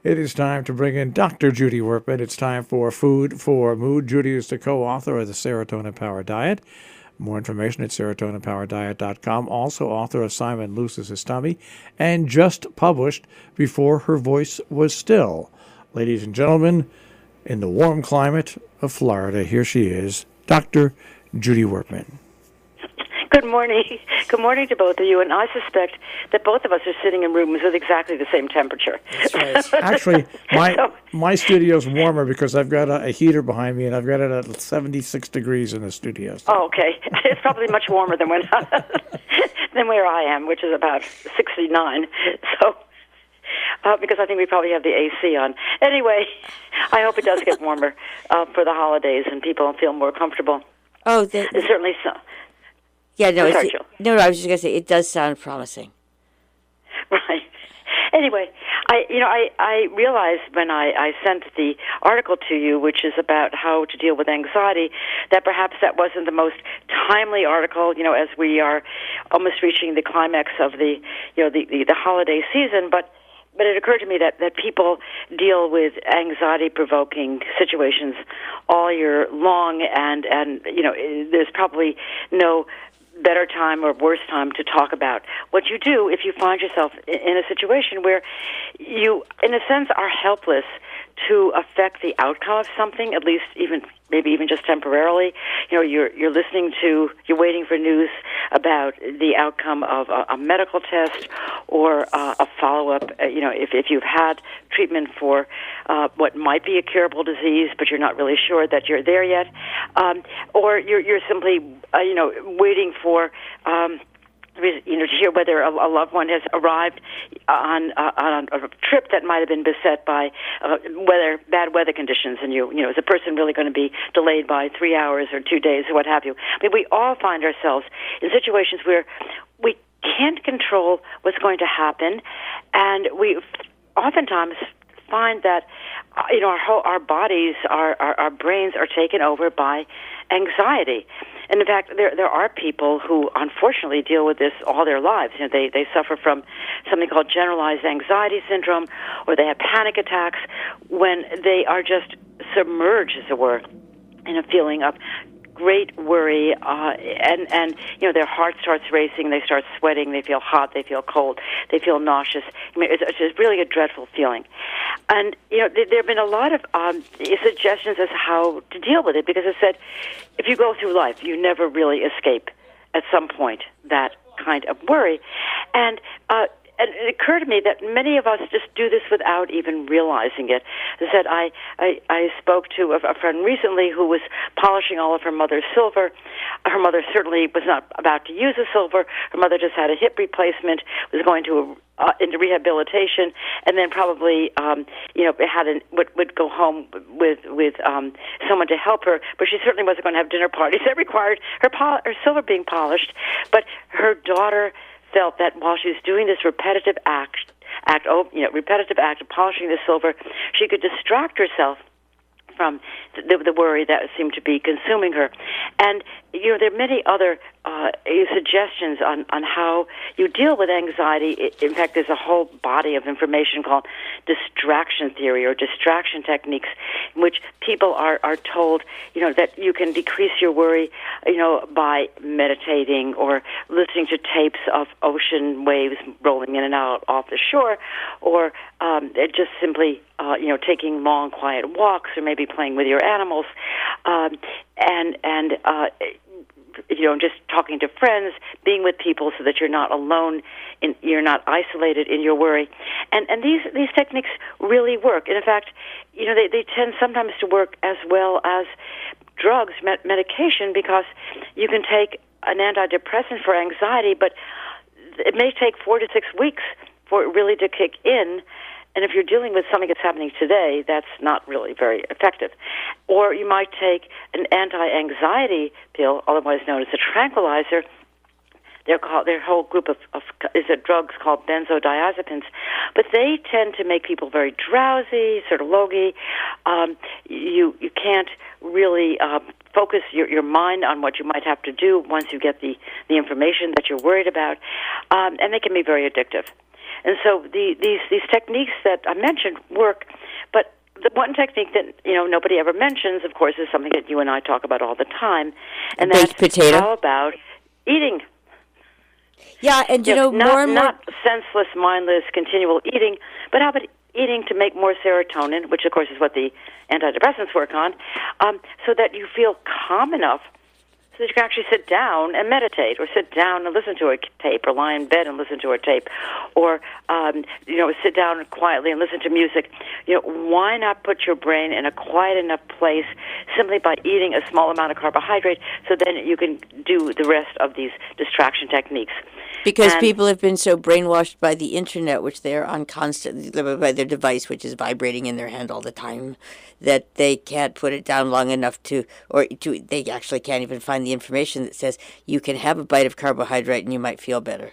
It is time to bring in Dr. Judy Wurtman. It's time for Food for Mood. Judy is the co-author of the Serotonin Power Diet. More information at serotoninpowerdiet.com. Also author of Simon Loses His Tummy, and just published Before Her Voice Was Still. Ladies and gentlemen, in the warm climate of Florida, here she is, Dr. Judy Wurtman. Good morning. Good morning to both of you, and I suspect that both of us are sitting in rooms with exactly the same temperature. That's right. Actually, my studio's warmer because I've got a heater behind me, and I've got it at 76 degrees in the studio. So. Oh, okay. It's probably much warmer than than where I am, which is about 69. So, because I think we probably have the AC on. Anyway, I hope it does get warmer for the holidays and people feel more comfortable. Oh, it's certainly so. Yeah, no, I was just going to say, it does sound promising. Right. Anyway, I realized when I sent the article to you, which is about how to deal with anxiety, that perhaps that wasn't the most timely article, as we are almost reaching the climax of the holiday season, but it occurred to me that people deal with anxiety-provoking situations all year long, and there's probably no better time or worse time to talk about what you do if you find yourself in a situation where you, in a sense, are helpless to affect the outcome of something, at least maybe even just temporarily. You're waiting for news about the outcome of a medical test or a follow-up, if you've had treatment for what might be a curable disease, but you're not really sure that you're there yet, or you're simply, waiting for to hear whether a loved one has arrived on a trip that might have been beset by bad weather conditions, and is a person really going to be delayed by 3 hours or 2 days or what have you? I mean, we all find ourselves in situations where we can't control what's going to happen, and we oftentimes find that our bodies, our brains are taken over by anxiety. And in fact, there are people who unfortunately deal with this all their lives. They suffer from something called generalized anxiety syndrome, or they have panic attacks when they are just submerged, as it were, in a feeling of great worry, and their heart starts racing, they start sweating, they feel hot, they feel cold, they feel nauseous. I mean, it's just really a dreadful feeling. And there have been a lot of suggestions as to how to deal with it, because it said if you go through life, you never really escape at some point that kind of worry. And it occurred to me that many of us just do this without even realizing it. I said I spoke to a friend recently who was polishing all of her mother's silver. Her mother certainly was not about to use the silver. Her mother just had a hip replacement, was going to into rehabilitation, and then probably would go home with someone to help her. But she certainly wasn't going to have dinner parties. That required her silver being polished. But her daughter felt that while she was doing this repetitive act of polishing the silver, she could distract herself from the worry that seemed to be consuming her. And there are many other suggestions on how you deal with anxiety. In fact, there's a whole body of information called distraction theory or distraction techniques, in which people are told that you can decrease your worry by meditating or listening to tapes of ocean waves rolling in and out off the shore, or just simply taking long, quiet walks, or maybe playing with your animals, just talking to friends, being with people so that you're not alone, you're not isolated in your worry. And these techniques really work. And in fact, they tend sometimes to work as well as drugs, medication, because you can take an antidepressant for anxiety, but it may take 4 to 6 weeks for it really to kick in. And if you're dealing with something that's happening today, that's not really very effective. Or you might take an anti-anxiety pill, otherwise known as a tranquilizer. Their whole group of drugs called benzodiazepines, but they tend to make people very drowsy, sort of logy. You can't really focus your mind on what you might have to do once you get the information that you're worried about, and they can be very addictive. And so these techniques that I mentioned work, but the one technique that nobody ever mentions, of course, is something that you and I talk about all the time, and that's how about eating. Yeah, and not senseless, mindless, continual eating, but how about eating to make more serotonin, which of course is what the antidepressants work on, so that you feel calm enough so that you can actually sit down and meditate, or sit down and listen to a tape, or lie in bed and listen to a tape, or sit down quietly and listen to music. Why not put your brain in a quiet enough place simply by eating a small amount of carbohydrate, so then you can do the rest of these distraction techniques. Because people have been so brainwashed by the internet, which they're on constantly, by their device, which is vibrating in their hand all the time, that they can't put it down long enough they actually can't even find the information that says you can have a bite of carbohydrate and you might feel better.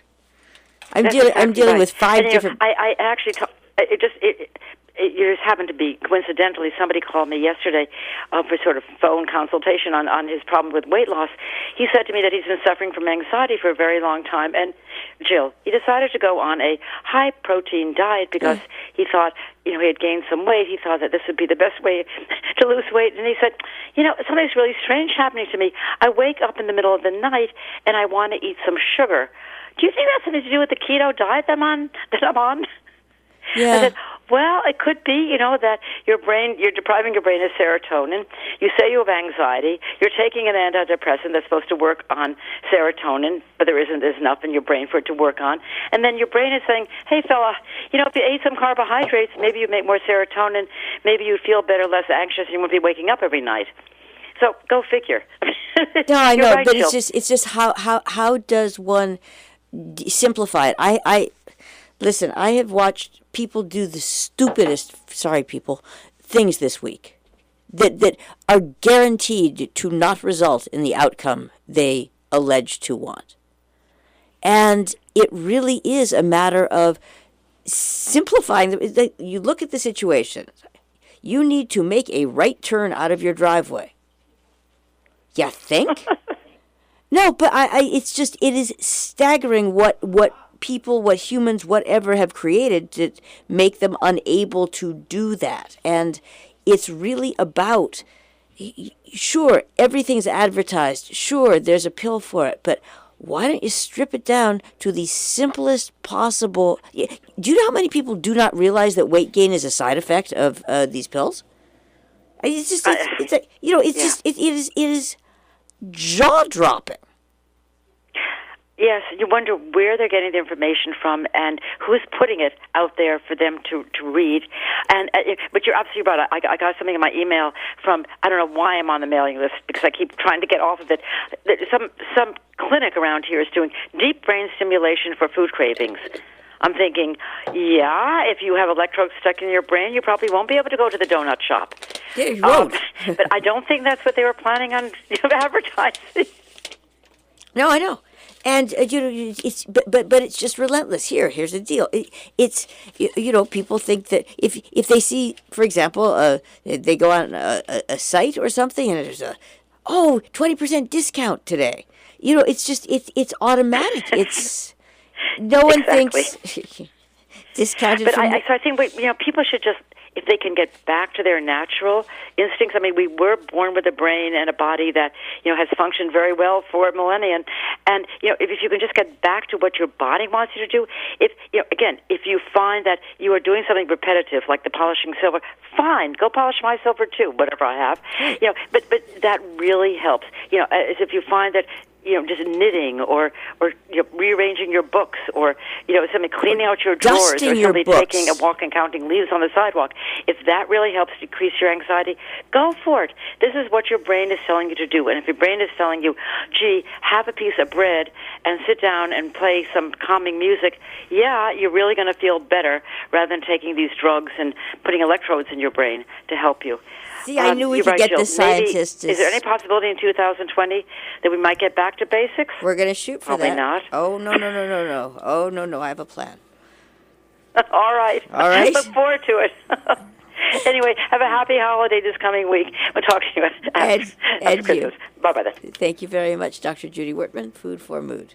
I'm dealing with five different. I actually it just happened to be coincidentally somebody called me yesterday for sort of phone consultation on his problem with weight loss. He said to me that he's been suffering from anxiety for a very long time, and Jill, he decided to go on a high protein diet because he thought he had gained some weight. He thought that this would be the best way to lose weight, and he said, something's really strange happening to me. I wake up in the middle of the night and I want to eat some sugar. Do you think that's something to do with the keto diet that I'm on? Yeah. I said, well, it could be, that you're depriving your brain of serotonin. You say you have anxiety. You're taking an antidepressant that's supposed to work on serotonin, but there isn't enough in your brain for it to work on. And then your brain is saying, hey, fella, if you ate some carbohydrates, maybe you'd make more serotonin. Maybe you'd feel better, less anxious, and you wouldn't be waking up every night. So go figure. No, I know, right, but Jill. it's just how does one simplify it? Listen, I have watched people do the stupidest, things this week that are guaranteed to not result in the outcome they allege to want. And it really is a matter of simplifying. You look at the situation. You need to make a right turn out of your driveway. You think? No, but it is staggering what people, what humans, whatever have created to make them unable to do that. And it's really about, sure, everything's advertised. Sure, there's a pill for it. But why don't you strip it down to the simplest possible? Do you know how many people do not realize that weight gain is a side effect of these pills? It is jaw-dropping. Yes, you wonder where they're getting the information from and who's putting it out there for them to read. And but you're absolutely right. I got something in my email from, I don't know why I'm on the mailing list because I keep trying to get off of it. Some clinic around here is doing deep brain stimulation for food cravings. I'm thinking, if you have electrodes stuck in your brain, you probably won't be able to go to the donut shop. Yeah, you won't. But I don't think that's what they were planning on advertising. No, I know. And but it's just relentless. Here's the deal. It's people think that if they see, for example, they go on a site or something and there's 20% discount today. It's automatic. It's no one thinks discounted. But I think people should just, if they can get back to their natural instincts. I mean, we were born with a brain and a body that, has functioned very well for millennia. And, if you can just get back to what your body wants you to do, if you find that you are doing something repetitive, like the polishing silver, fine, go polish my silver too, whatever I have. But that really helps. As if you find that, just knitting or rearranging your books or, something cleaning out your drawers or somebody taking a walk and counting leaves on the sidewalk. If that really helps decrease your anxiety, go for it. This is what your brain is telling you to do. And if your brain is telling you, gee, have a piece of bread and sit down and play some calming music, you're really going to feel better rather than taking these drugs and putting electrodes in your brain to help you. See, I knew we could get the scientists. Is there any possibility in 2020 that we might get back to basics? We're going to shoot for Probably that. Not. Oh, no. Oh, no, I have a plan. All right. Look forward to it. Anyway, have a happy holiday this coming week. We'll talk to you after Christmas. Bye-bye then. Thank you very much, Dr. Judy Wurtman, Food for Mood.